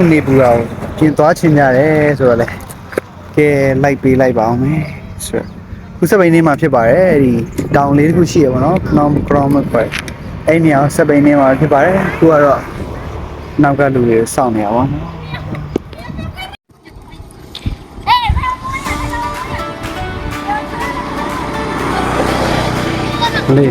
နေပူအောင်ကျင်သွားချင်ကြတယ်ဆိုတော့လေကဲလိုက်ပေးလိုက်ပါအောင်မယ်ဆိုတော့ခုစပိန်နေမှာဖြစ်ပါတယ်ဒီတောင်လေးတစ်ခုရှိရပါတော့Crownပဲအဲ့နေအောင်စပိန်နေမှာဖြစ်ပါတယ်ခုကတော့နောက်ကလူတွေစောင့်နေရပါတော့လေ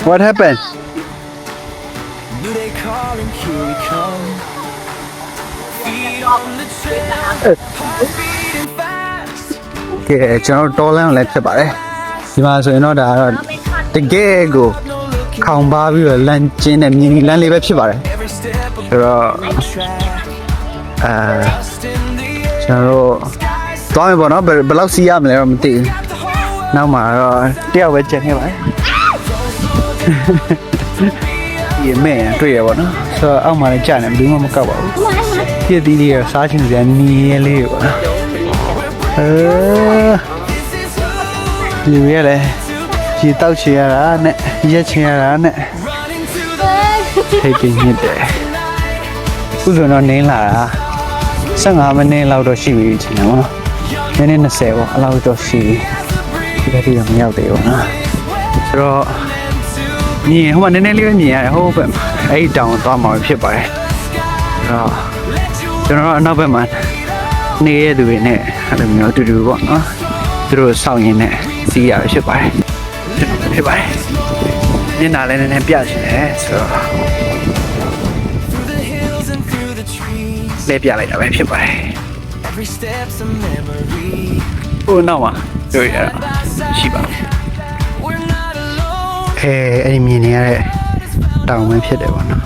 What happened? Do they call and here we come? Feet on the trail, heart beating fast. ကဲကျွန်တော်တော်လန်းလည်းဖြစ်ပါတယ်ဒီမှာဆိုရင်တော့ဒါကတော့တကယ်ကိုခေါင်ပါပြီးတော့လမ်းကျင်းတဲ့မြင်းလမ်းလေးပဲဖြစ်ပါတယ် Every step of ဆိုတော့ the track. ကျွန်တော်တို့သွားမယ်ပေါ့နော်ဘယ်လောက်စီးရမလဲတော့မသိဘူးနောက်မှာတော့တယောက်ပဲကျန်ခဲ့ပါတယ်ဒီမဲ့တွေ့ရပါတော့ဆိုတော့အောက်မှာလည်းကြာနေဘူးမှမကောက်ပါဘူးပြည့်သီးလေးရစားချင်တယ်နီးရဲလေးပေါ့နော်လူရလေဒီတောက်ချင်ရတာနဲ့ရက်ချင်ရတာနဲ့ထိတ်ပြင်းနေတယ်ခုဆိုတော့နင်းလာတာ15မိနစ်လောက်တော့ရှိပြီချင်တယ်နော်နည်းနည်း20ပေါ့အဲ့လောက်တော့ရှိပြီဒီကတည်းကမရောက်သေးဘူးနော်ဆိုတော့မြင်ဟိုမှာနည်းနည်းလေးပဲမြင်ရတယ်ဟိုဘက်မှာအဲ့ဒီတောင်သွားမှာဖြစ်ပါတယ်အဲ့တော့ကျွန်တော်တို့အနောက်ဘက်မှာနေရတဲ့သူတွေနဲ့အဲ့လိုမျိုးတူတူပေါ့နော်သူတို့စောင့်ရင်းနဲ့စီးရဖြစ်ပါတယ်ဖြစ်ပါတယ်ညနာလည်းနည်းနည်းပြချင်တယ်ဆိုတော့လဲပြလိုက်တာပဲဖြစ်ပါတယ် Every step's a memory. ဟိုနောက်မှာတွေ့ရတာရှိပါဘူး We're not alone. အဲ့ဒီမြင်နေရတဲ့တောင်ပဲဖြစ်တယ်ပေါ့နော်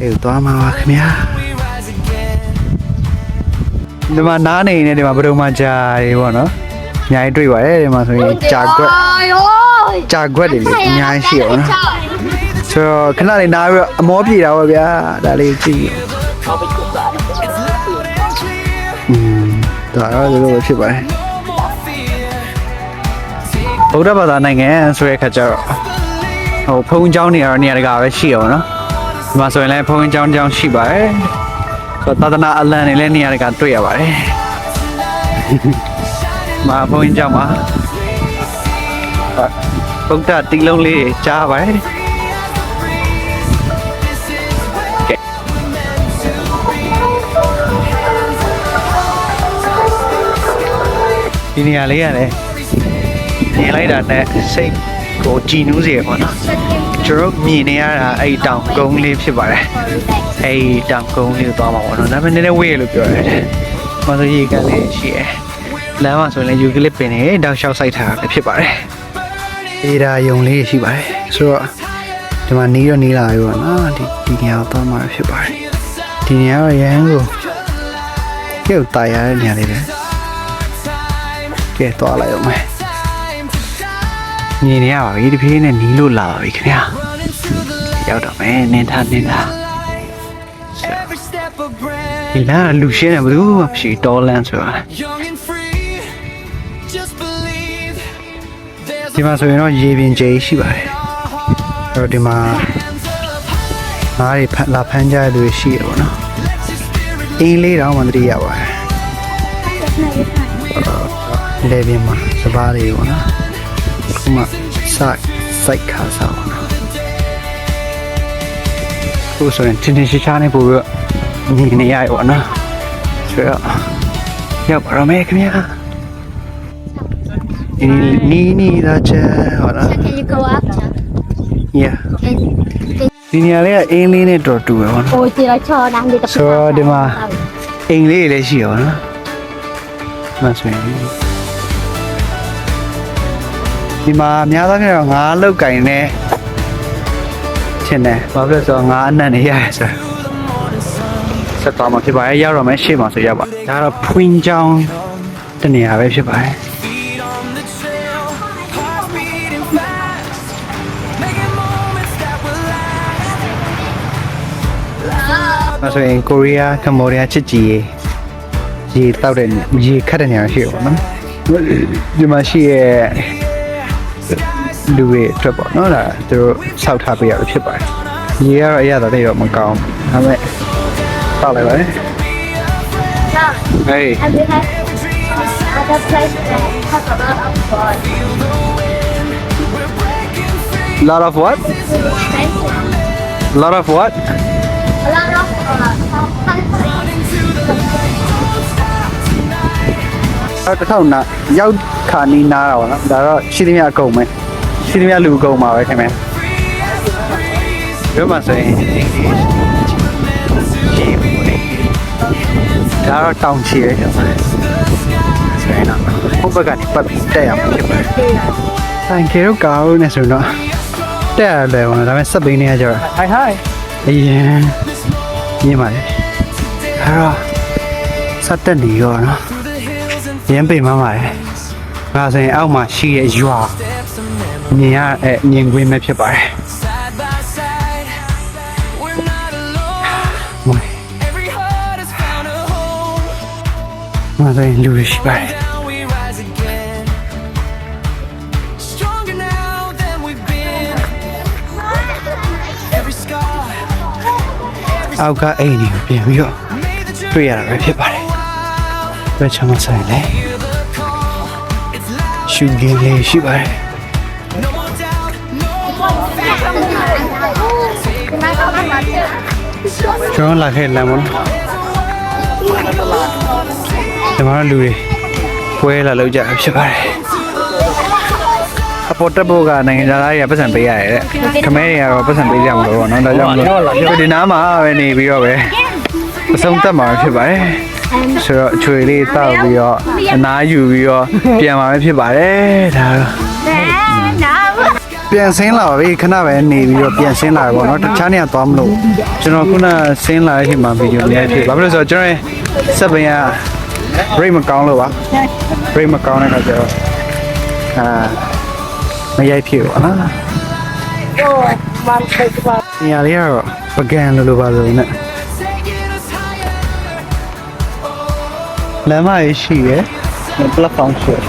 အဲ့ကိုသွားမှာပါခင်ဗျာ We rise again. ဒီမှာနားနေနေဒီမှာဘယ်တော့မှကြာရေပေါ့နော်အများကြီးတွေ့ပါတယ်ဒီမှာဆိုရင်ကြာခွက်တွေလေအများကြီးရှိရပါတော့ဆိုတော့ခဏလေးနားပြီးအမောပြေတာပေါ့ဗျာဒါလေးကြည့်ဒါတော့ဒီလိုဖြစ်ပါတယ်ဗုဒ္ဓဘာသာနိုင်ငံဆိုတဲ့ခါကျတော့ဟိုဖုံးเจ้าနေရတော့နေရာတကာပဲရှိရပါတော့ဒီမှာဆိုရင်လည်းဖုံးเจ้าရှိပါတယ်ဆိုတော့သာသနာအလံတွေလည်းနေရာတကာတွေ့ရပါတယ်မာဘုန်းကြီးကျောင်းမှာဗုဒ္ဓတီလုံးလေးကြားပါတယ်ဒီနေရာလေးရတယ်မြင်လိုက်တာနဲ့စိတ်ကိုကြည်နူးစေရပါတော့ကျွန်တော်မြင်နေရတာအဲ့တောင်ကုန်းလေးဖြစ်ပါတယ်အဲ့တောင်ကုန်းလေးကိုသွားမှာပေါ့နော်ဒါပေမဲ့နည်းနည်းဝေးရလို့ပြောရတယ်မဆိုရေကန်လေးရှိရယ်လမ်းမှာဆိုရင်လည်းယူကလစ်ပင်နေတောက်လျှောက်စိုက်ထားတာဖြစ်ပါတယ်အေးဒါယုံလေးရှိပါတယ်ဆိုတော့ဒီမှာနီးတော့နီးလာပြီပေါ့နော်ဒီနေရာကိုသွားမှာဖြစ်ပါတယ်ဒီနေရာတော့ရဟန်းကိုကျုပ်တာရတဲ့နေရာလေးပဲကဲသွားလိုက်အောင်မယ်မြင်နေရပါပြီဒီဖေးနဲ့နီးလို့လာပါပြီခင်ဗျာရောက်တော့မယ်နင်းထား Every step a brand. ဒီလမ်းလူရှင်းတယ်ဘယ်သူမှမရှိတော်လန်းဆိုတာ Young and free. Just believe. There's ဒီမှာဆိုရင်တော့ရေပြင်ကျိရှိပါတယ်အဲ့တော့ဒီမှာငါးတွေလာဖမ်းကြတဲ့လူရှိရပါတော့အင်းလေးတောင်မှတတိရပါတယ်လေပြင်မှာစပားလေးပေါ့နော်ခုမှစိုက်ခါစားပါတော့ကိုဆိုရင်တင်းတင်းရှားရှားနေပို့ပြီးမြင်နေရပါတော့ဆိုတော့ရောက်ပါတော့မယ်ခင်ဗျာနီးသားချာဟုတ်လား Can you go after? Yeah ဒီနေရာလေးကအင်းလေးနဲ့တော်တူပဲပေါ့နော် Ôi chị nói cho đang đi tậpဆိုတော့ဒီမှာအိမ်လေးလည်းရှိရောနော်မဆိုရင်ဒီမှာအများသောအားဖြင့်တော့ငါးလောက်ကင်နေချင်တယ်ဘာဖြစ်လို့ဆိုတော့ငါးအနံ့နေရတယ်ဆိုဆက်သွားမှာဖြစ်ပါရဲ့ရောက်တော့မယ်ရှေ့မှာဆိုရောက်ပါဒါတော့ဖွင့်ချောင်းတနေရာပဲဖြစ်ပါတယ် feet on the trail. Heart beating fast. Making moments that will last. ဒါဆိုရင်ကိုရီးယားကမ္ဘောဒီးယားချစ်ကြည်ရေး ရေတောက်တဲ့ရေခတ်တဲ့နေရာရှိရပါတော့ဒီမှာရှိရဲ့လူတွေအတွက်ပေါ့နော်ဒါသူတို့ဆောက်ထားပေးရလို့ဖြစ်ပါတယ်ရေကတော့အရသာတဲ့တော့မကောင်းဒါပေမဲ့တောက်လိုက်ပါလေ Now, Hey and we have other place that have a lot of fun. lot of what lot of what A lot of fun. တစ်ထောင်နာရောက်ခါနီးနားတာပေါ့နော်ဒါတော့ရှိသမျှအကုန်ပဲရှိသမျှလူအကုန်ပါပဲခင်ဗျပြောမှဆိုရင်ဒါတော့တောင်ချီရဲကျွန်တော်ဆိုရင်တော့ဘုဘကနေပတ်ပြီးတက်ရမှာဖြစ်ပါတယ်ဆိုင်ကေတော့ကောင်းနေဆိုတော့တက်ရတယ်ပေါ့နော်ဒါပေမဲ့စက်ပင်းနေရကြတော့ hi hi အေးမြင်ပါလေအဲ့တော့စက်တက်နေရောနော်ရမ်းပိန်မှပါတယ်။ဒါဆိုရင်အောက်မှာရှိတဲ့ရွာမြင်ရမြင်ကွင်းပဲဖြစ်ပါတယ် Side by side, we're not alone. Every heart has found a home. ။ဒါဆိုရင်လူတွေရှိပါတယ် Now we rise again. Stronger now than we've been. Every scar, every ။အောက်ကအိမ်ကြီးကိုပြင်ပြီးတော့ made the တွေ့ရတာပဲဖြစ်ပါတယ် wild. ။ဘယ်ချမ်းမဆိုင်လဲ Hear the call. It's loud. ရှူကင်းလေးရှိပါတယ် No more doubt. No more fear. ။ကျွန်တော်လာခဲ့လမ်းပေါ့နော်။ဒီမှာလူတွေပွဲလာလောက်ကြတာဖြစ်ပါတယ်။အပေါ်တက်ဖို့ကနိုင်ငံသားတွေကပတ်စံပေးရတယ်တဲ့။ခမဲတွေကတော့ပတ်စံပေးကြမှာလို့ပေါ့နော်။ဒါကြောင့်မလို့ဒီနားမှာပဲနေပြီးတော့ပဲအဆုံးသတ်မှာဖြစ်ပါတယ်။ ဆိုတော့အချွေလေးတောက်ပြီးတော့အနားယူပြီးတော့ပြန်มาပဲဖြစ်ပါတယ်ဒါတော့ Now, ပြန်ဆင်းလာပါပြီခဏပဲနေပြီးတော့ပြန်ဆင်းလာတယ်ပေါ့နော်တခြားနေရာသွားမလို့ကျွန်တော်ခုနဆင်းလာတဲ့အချိန်မှာဗီဒီယိုလေးဖြစ်ဘာဖြစ်လို့ဆိုတော့ကျွန်တော်ရဲ့စက်ပင်က break မကောင်းလို့ပါ break မကောင်းတဲ့အခါကျတော့မရိုက်ဖြစ်ပါနော်နေရာလေးကတော့ပကံလို့ပါလို့နဲ့ လမ်းမရေးရှိရယ် platform ရှိတယ်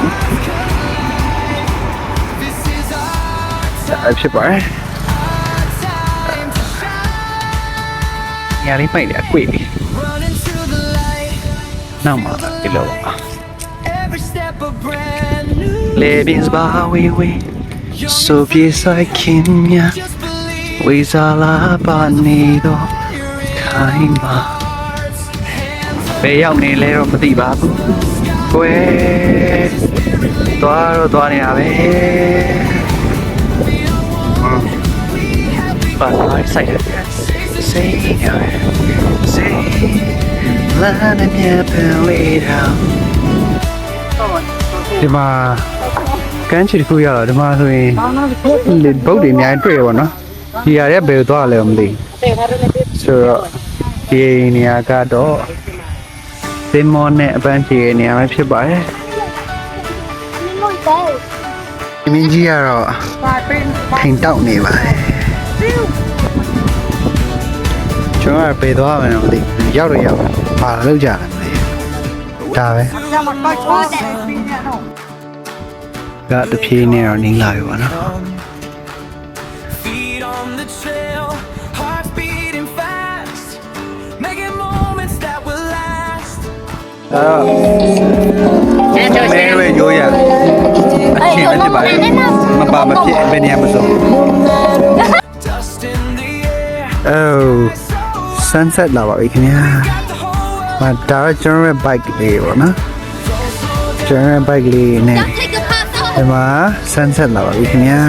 အဲ့ဖြစ်ပါတယ်ညာလေးပိုက်တယ်အကွေ့ပြီ Running to the light. နောက်မှာဒီလို Every step a brand new. လေပင်စပါဝေဝေဆိုပြေဆိုင်ခင်မြ Just believe ဝေစားလာပါနေတော့ခိုင်းပါဘယ်ရောက်နေလဲတော့မသိပါဘူးကွယ်သွားတော့သွားနေတာပဲပါလာဆိုင်တယ်စိတ်ရယ်စိတ်လာနေမြပန်လေးတော့ဒီမှာကမ်းခြေတစ်ခုရောက်တော့ဒီမှာဆိုရင်ဘုတ်တွေအများကြီးတွေ့ရပါတော့ဒီရတဲ့ဘယ်သွားလဲမသိဆိုတော့ဒီနေရာကတော့သင်္ဘောနဲ့အပန်းဖြေနေရာပဲဖြစ်ပါတယ် muy day. ။မင်းကြီးကတော့ထိန်တောက်နေပါတယ်။ကျွန်တော်ကပေသွားမယ်တော့မသိဘူး။ရောက်တော့ရောက်။ဘာလို့ကြာလဲမသိဘူး။ဒါပဲ။ကတဖြည်းနဲ့တော့နေလာပြီပါနော် feet on the trail, hearts beating fast, making moments that will last. ။မဲပဲရိုးရ။အချင်းပဲဖြစ်ပါလေ။မပါမဖြစ်ဘယ်နေရာမဆုံး Dust in the air, ။ Oh sunset လာပါပြီခင်ဗျာ got the whole world. ။ဒါတော့ကျွန်တော်ရဲ့ bike လေးပေါ့နော်။ကျွန်တော်ရဲ့ bike လေးနဲ့ Take a pass off. ဒီမှာ sunset လာပါပြီခင်ဗျာ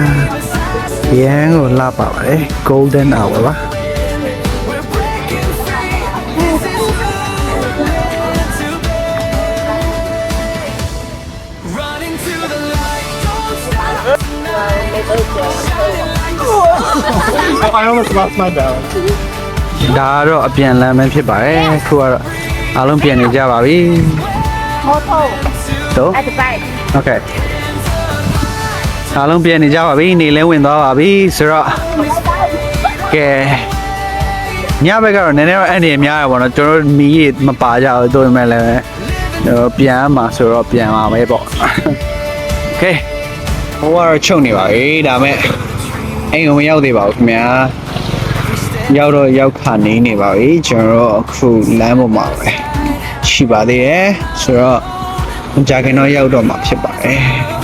ရန်ကိုလာပါပါတယ် golden hour ပါ We're breaking free. This is running to the light. Don't stop tonight. I almost lost my balance. ဒါကတော့အပြန်လမ်းပဲဖြစ်ပါတယ်ခုကတော့အားလုံးပြန်နေကြပါပြီ Moto တော့ at the back. okay အားလုံးပြန်နေကြပါပြီနေလဲဝင်သွားပါပြီဆိုတော့ကဲညဘက်ကတော့နည်းနည်းတော့အဲ့နေများရပါတော့ကျွန်တော်တို့မီးမပါကြဘူးတို့ပေမဲ့လည်း ပြန်မှာဆိုတော့ပြန်မှာပဲပေါ့ โอเคဟိုကတော့ချုပ်နေပါပြီဒါမဲ့အိမ်ကိုမရောက်သေးပါဘူးခင်ဗျာရောက်တော့ရောက်ခါနေပါပြီကျွန်တော်တို့အခုလမ်းပေါ်မှာပဲရှိပါသေးတယ်ဆိုတော့ကြာခင်တော့ရောက်တော့မှာဖြစ်ပါတယ်